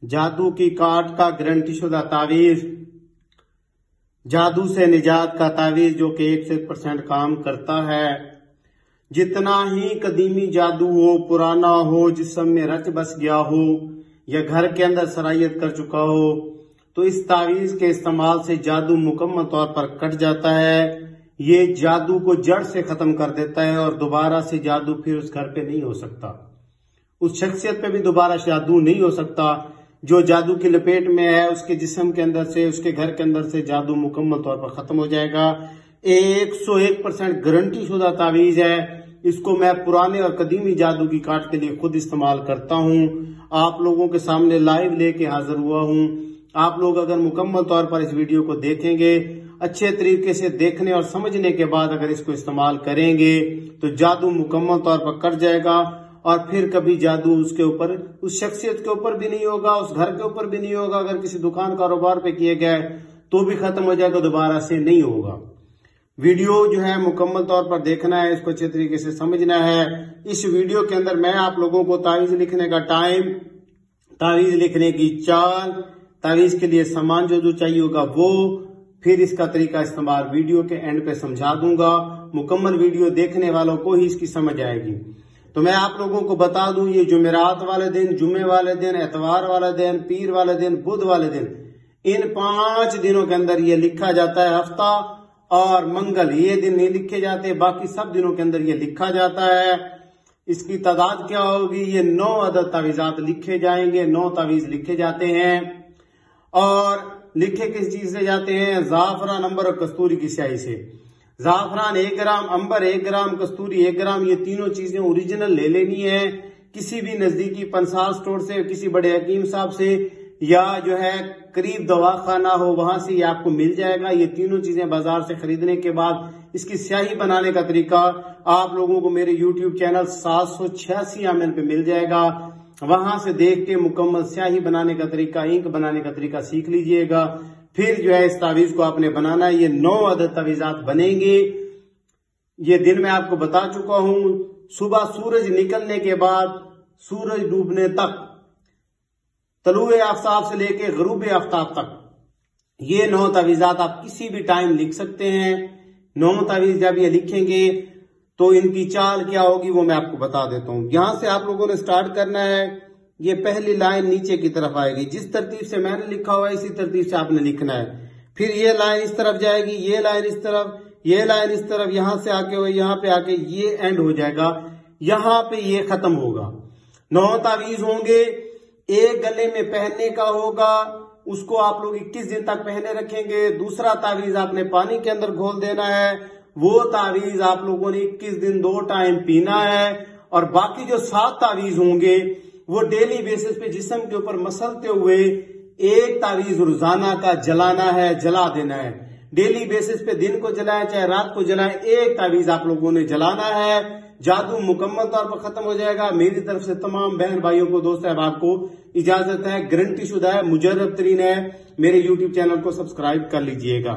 जादू की काट का गारंटी शुदा तावीज, जादू से निजात का तावीज जो कि 100% काम करता है। जितना ही कदीमी जादू हो, पुराना हो, जिस्म में रच बस गया हो या घर के अंदर सरायत कर चुका हो, तो इस तावीज के इस्तेमाल से जादू मुकम्मल तौर पर कट जाता है। ये जादू को जड़ से खत्म कर देता है और दोबारा से जादू फिर उस घर पे नहीं हो सकता, उस शख्सियत पे भी दोबारा जादू नहीं हो सकता। जो जादू की लपेट में है उसके जिस्म के अंदर से, उसके घर के अंदर से जादू मुकम्मल तौर पर खत्म हो जाएगा। 101% गारंटी शुदा तावीज है। इसको मैं पुराने और कदीमी जादू की काट के लिए खुद इस्तेमाल करता हूँ। आप लोगों के सामने लाइव लेके हाजिर हुआ हूँ। आप लोग अगर मुकम्मल तौर पर इस वीडियो को देखेंगे, अच्छे तरीके से देखने और समझने के बाद अगर इसको इस्तेमाल करेंगे तो जादू मुकम्मल तौर पर कट जाएगा और फिर कभी जादू उसके ऊपर, उस शख्सियत के ऊपर भी नहीं होगा, उस घर के ऊपर भी नहीं होगा। अगर किसी दुकान कारोबार पे किए गए तो भी खत्म हो जाएगा, दोबारा से नहीं होगा। वीडियो जो है मुकम्मल तौर पर देखना है, इसको अच्छे तरीके से समझना है। इस वीडियो के अंदर मैं आप लोगों को तावीज लिखने का टाइम, तावीज लिखने की चाल, तावीज के लिए सामान जो चाहिए होगा वो, फिर इसका तरीका इस्तेमाल वीडियो के एंड पे समझा दूंगा। मुकम्मल वीडियो देखने वालों को ही इसकी समझ आएगी। तो मैं आप लोगों को बता दूं, ये जुमेरात वाले दिन, जुम्मे वाले दिन, एतवार वाले दिन, पीर वाले दिन, बुध वाले दिन, इन 5 दिनों के अंदर ये लिखा जाता है। हफ्ता और मंगल ये दिन नहीं लिखे जाते, बाकी सब दिनों के अंदर ये लिखा जाता है। इसकी तादाद क्या होगी? ये 9 अदद तावीजात लिखे जाएंगे, 9 तावीज लिखे जाते हैं। और लिखे किस चीज से जाते हैं? जाफरान, अंबर और कस्तूरी की स्याही से। जाफरान 1 ग्राम, अंबर 1 ग्राम, कस्तूरी 1 ग्राम, ये तीनों चीजें ओरिजिनल ले लेनी है किसी भी नजदीकी पंसार स्टोर से, किसी बड़े हकीम साहब से, या जो है करीब दवाखाना हो वहां से ये आपको मिल जाएगा। ये तीनों चीजें बाजार से खरीदने के बाद इसकी स्याही बनाने का तरीका आप लोगों को मेरे YouTube चैनल 786 आमिन पे मिल जाएगा। वहां से देख के मुकम्मल स्याही बनाने का तरीका, इंक बनाने का तरीका सीख लीजिएगा। फिर जो है इस तावीज को आपने बनाना है। ये 9 अदद तावीजात बनेंगे। ये दिन मैं आपको बता चुका हूं। सुबह सूरज निकलने के बाद सूरज डूबने तक, तलुए आफ्ताब से लेके गरूब आफ्ताब तक, ये 9 तावीजात आप किसी भी टाइम लिख सकते हैं। 9 तावीज जब ये लिखेंगे तो इनकी चाल क्या होगी वो मैं आपको बता देता हूं। यहां से आप लोगों ने स्टार्ट करना है। ये पहली लाइन नीचे की तरफ आएगी, जिस तरतीब से मैंने लिखा हुआ है इसी तरतीब से आपने लिखना है। फिर ये लाइन इस तरफ जाएगी, ये लाइन इस तरफ, ये लाइन इस तरफ, यहां से आके वो यहां पे आके ये एंड हो जाएगा, यहां पे ये खत्म होगा। 9 तावीज होंगे। एक गले में पहनने का होगा, उसको आप लोग 21 दिन तक पहने रखेंगे। दूसरा तावीज आपने पानी के अंदर घोल देना है। वो तावीज आप लोगों ने 21 दिन 2 टाइम पीना है। और बाकी जो 7 तावीज होंगे वो डेली बेसिस पे जिस्म के ऊपर मसलते हुए एक तावीज रोजाना का जलाना है, जला देना है। डेली बेसिस पे दिन को जलाएं चाहे रात को जलाएं, एक तावीज आप लोगों ने जलाना है। जादू मुकम्मल तौर पर खत्म हो जाएगा। मेरी तरफ से तमाम बहन भाइयों को, दोस्त अहबाब को इजाजत है। गारंटी शुदा है, मुजर्रब तरीन है। मेरे YouTube चैनल को सब्सक्राइब कर लीजिएगा।